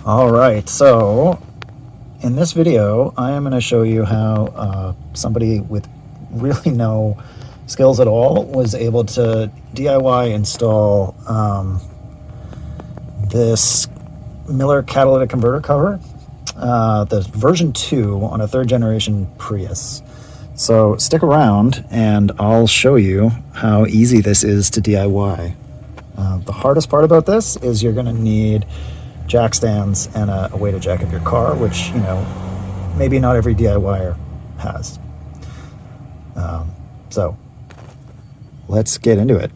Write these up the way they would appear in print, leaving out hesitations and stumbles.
All right, so in this video, I am going to show you how somebody with really no skills at all was able to DIY install this Miller Catalytic converter cover, the version 2 on a 3rd generation Prius. So stick around and I'll show you how easy this is to DIY. The hardest part about this is you're going to need jack stands and a way to jack up your car, which, you know, maybe not every DIYer has. So let's get into it.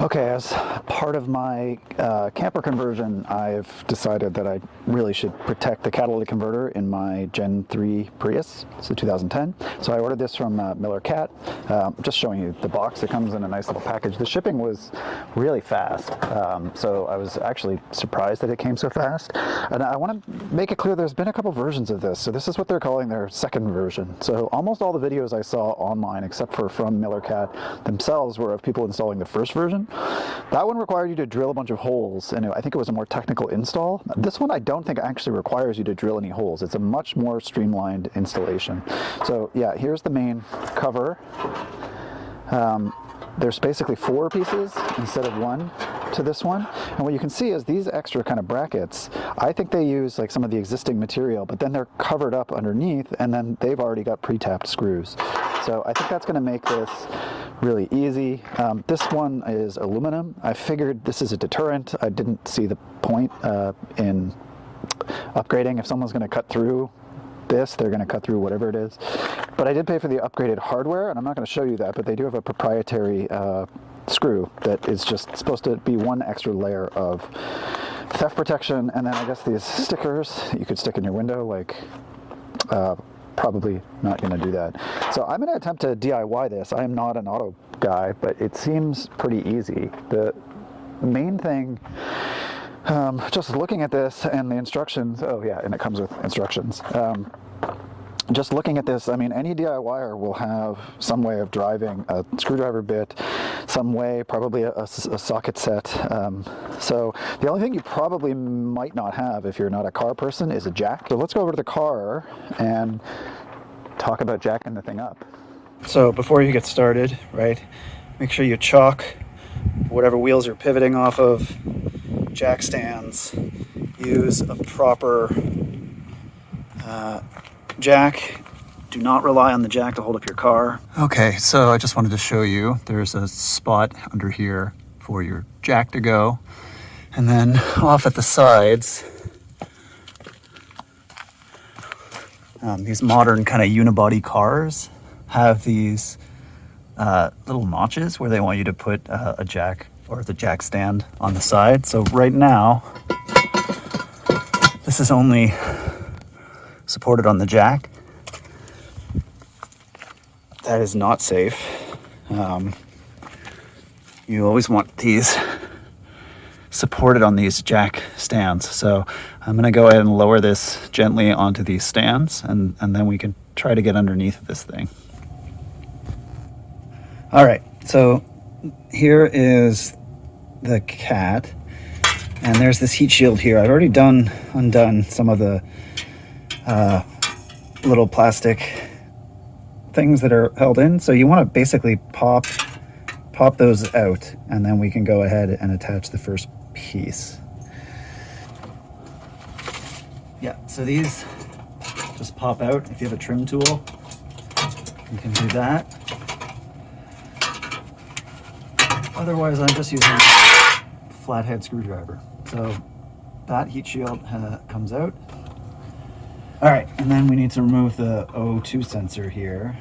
Okay, as part of my camper conversion, I've decided that I really should protect the catalytic converter in my Gen 3 Prius. It's a 2010. So I ordered this from Miller Cat. Just showing you the box. It comes in a nice little package. The shipping was really fast, so I was actually surprised that it came so fast. And I want to make it clear there's been a couple versions of this. So this is what they're calling their second version. So almost all the videos I saw online, except for from Miller Cat themselves, were of people installing the first version. That one required you to drill a bunch of holes, and I think it was a more technical install. This one I don't think actually requires you to drill any holes. It's a much more streamlined installation. So yeah, here's the main cover. There's basically 4 pieces instead of 1 to this one. And what you can see is these extra kind of brackets, I think they use like some of the existing material, but then they're covered up underneath, and then they've already got pre-tapped screws. So I think that's going to make this really easy. This one is aluminum. I figured this is a deterrent. I didn't see the point in upgrading. If someone's going to cut through this, they're going to cut through whatever it is. But I did pay for the upgraded hardware, and I'm not going to show you that, but they do have a proprietary screw that is just supposed to be one extra layer of theft protection. And then I guess these stickers you could stick in your window, like probably not going to do that. So I'm going to attempt to DIY this. I am not an auto guy, but it seems pretty easy. The main thing, just looking at this and the instructions, oh yeah, and it comes with instructions. Just looking at this, I mean, any DIYer will have some way of driving a screwdriver bit, some way, probably a socket set. So the only thing you probably might not have if you're not a car person is a jack. So let's go over to the car and talk about jacking the thing up. So before you get started, right, make sure you chock whatever wheels you're pivoting off of, jack stands, use a proper jack. Do not rely on the jack to hold up your car. Okay, so I just wanted to show you there's a spot under here for your jack to go, and then off at the sides, these modern kind of unibody cars have these little notches where they want you to put a jack or the jack stand on the side. So right now, this is only supported on the jack. That is not safe. You always want these supported on these jack stands. So I'm going to go ahead and lower this gently onto these stands, and then we can try to get underneath this thing. All right, so here is the cat, and there's this heat shield here. I've already undone some of the little plastic things that are held in. So you want to basically pop those out, and then we can go ahead and attach the first piece. Yeah, so these just pop out. If you have a trim tool, you can do that. Otherwise, I'm just using a flathead screwdriver. So that heat shield comes out. All right, and then we need to remove the O2 sensor here.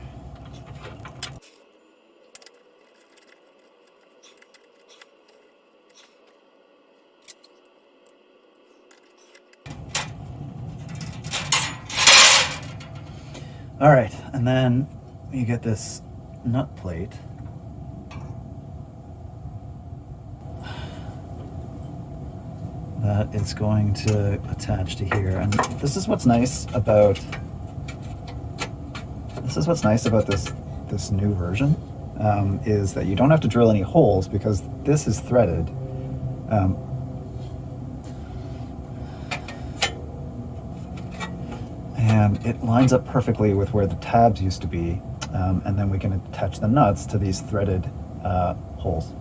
All right, and then you get this nut plate. That is going to attach to here, and this is what's nice about this new version. is that you don't have to drill any holes because this is threaded. And it lines up perfectly with where the tabs used to be, and then we can attach the nuts to these threaded holes.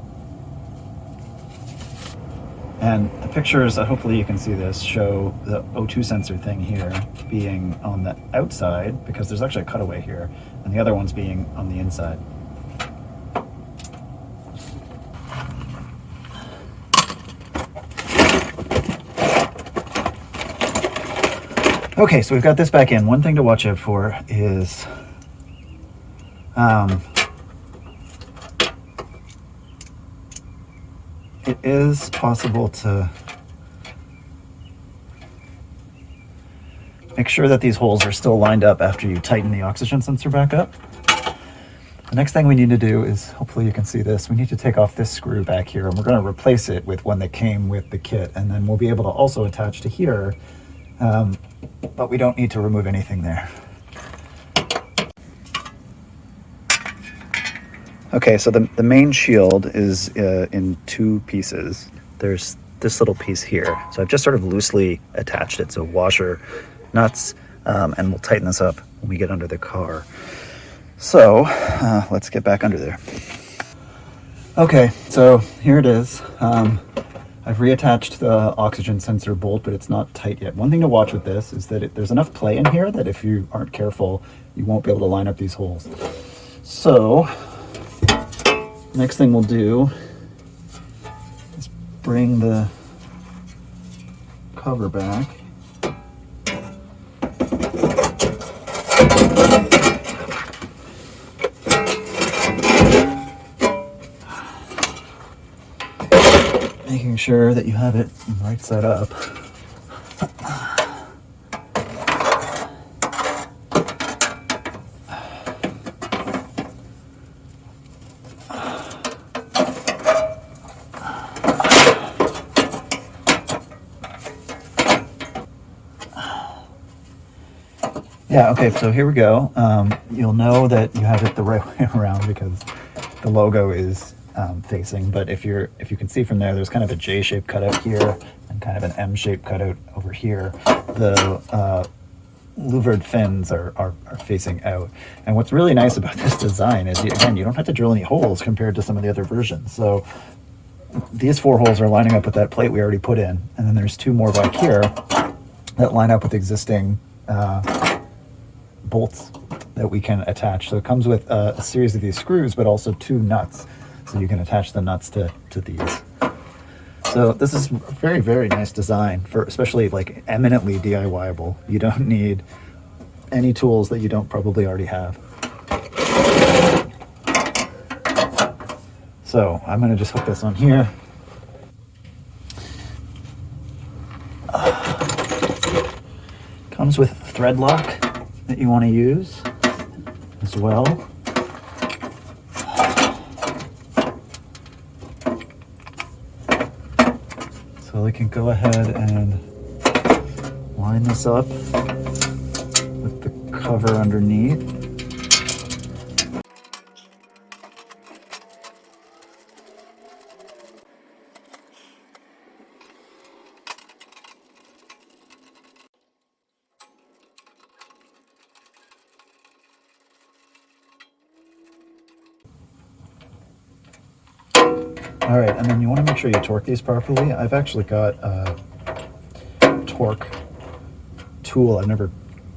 And the pictures, hopefully you can see this, show the O2 sensor thing here being on the outside, because there's actually a cutaway here, and the other one's being on the inside. Okay, so we've got this back in. One thing to watch out for is it is possible to make sure that these holes are still lined up after you tighten the oxygen sensor back up. The next thing we need to do is, hopefully you can see this, we need to take off this screw back here, and we're going to replace it with one that came with the kit, and then we'll be able to also attach to here, but we don't need to remove anything there. Okay, so the main shield is in two pieces. There's this little piece here. So I've just sort of loosely attached it. So washer, nuts, and we'll tighten this up when we get under the car. So let's get back under there. Okay, so here it is. I've reattached the oxygen sensor bolt, but it's not tight yet. One thing to watch with this is that there's enough play in here that if you aren't careful, you won't be able to line up these holes. So next thing we'll do is bring the cover back. Making sure that you have it right side up. Yeah, okay, so here we go. You'll know that you have it the right way around because the logo is facing, but if you can see from there, there's kind of a J-shaped cutout here and kind of an M-shaped cutout over here. The louvered fins are facing out. And what's really nice about this design is, again, you don't have to drill any holes compared to some of the other versions. So these 4 holes are lining up with that plate we already put in, and then there's 2 more back here that line up with existing bolts that we can attach. So it comes with a series of these screws, but also 2 nuts. So you can attach the nuts to these. So this is a very, very nice design for especially like eminently DIY-able. You don't need any tools that you don't probably already have. So I'm going to just hook this on here. Comes with a thread lock that you want to use as well. So we can go ahead and line this up with the cover underneath. All right, and then you want to make sure you torque these properly. I've actually got a torque tool. I've never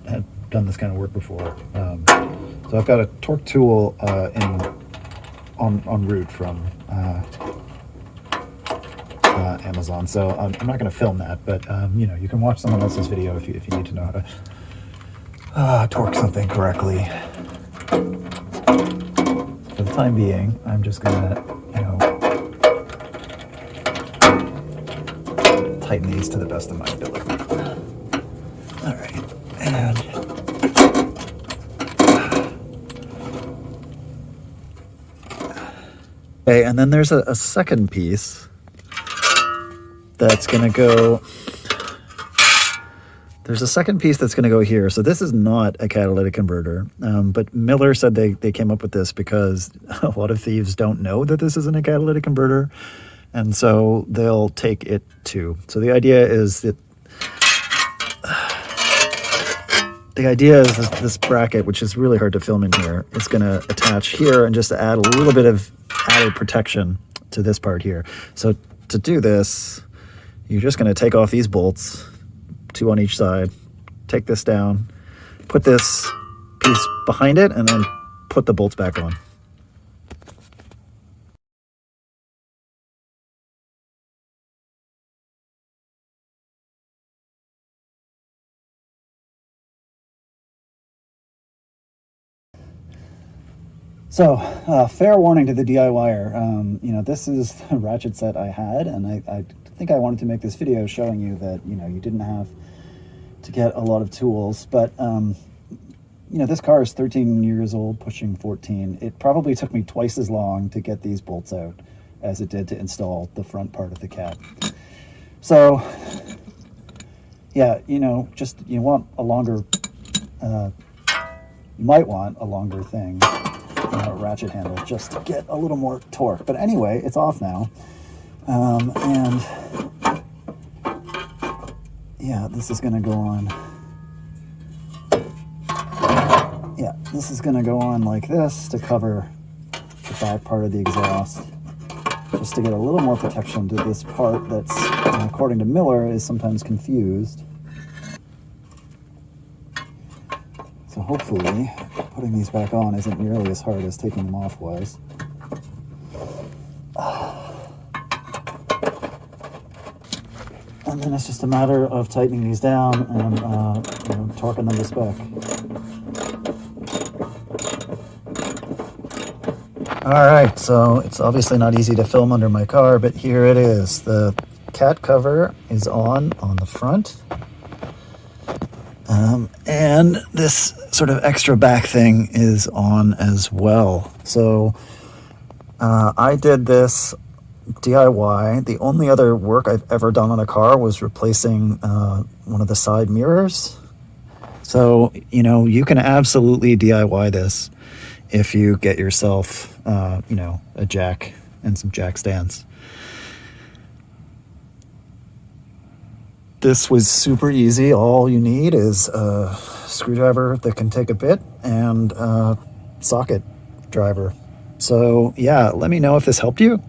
had done this kind of work before. So I've got a torque tool en route from Amazon. So I'm not going to film that, but you know, you can watch someone else's video if you need to know how to torque something correctly. For the time being, I'm just going to, you know, tighten these to the best of my ability. All right, and okay, and then there's a second piece that's going to go There's a second piece that's going to go here. So this is not a catalytic converter, but Miller said they came up with this because a lot of thieves don't know that this isn't a catalytic converter, and so they'll take it too. So the idea is that this bracket, which is really hard to film in here, is going to attach here and just add a little bit of added protection to this part here. So to do this, you're just going to take off these bolts, 2 on each side, take this down, put this piece behind it, and then put the bolts back on. So, fair warning to the DIYer. You know, this is the ratchet set I had, and I think I wanted to make this video showing you that, you know, you didn't have to get a lot of tools. But, you know, this car is 13 years old, pushing 14. It probably took me twice as long to get these bolts out as it did to install the front part of the cat. So, yeah, you know, just you want a longer, you might want a longer thing. Ratchet handle just to get a little more torque. But anyway, it's off now. And yeah, this is going to go on. Yeah, this is going to go on like this to cover the back part of the exhaust, just to get a little more protection to this part that's, according to Miller, is sometimes confused. So hopefully putting these back on isn't nearly as hard as taking them off was. And then it's just a matter of tightening these down and you know, torquing them to spec. Alright, so it's obviously not easy to film under my car, but here it is. The cat cover is on the front. And this sort of extra back thing is on as well. So I did this DIY. The only other work I've ever done on a car was replacing one of the side mirrors. So, you know, you can absolutely DIY this if you get yourself, you know, a jack and some jack stands. This was super easy. All you need is a screwdriver that can take a bit and a socket driver. So yeah, let me know if this helped you.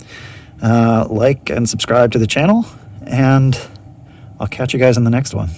Like and subscribe to the channel, and I'll catch you guys in the next one.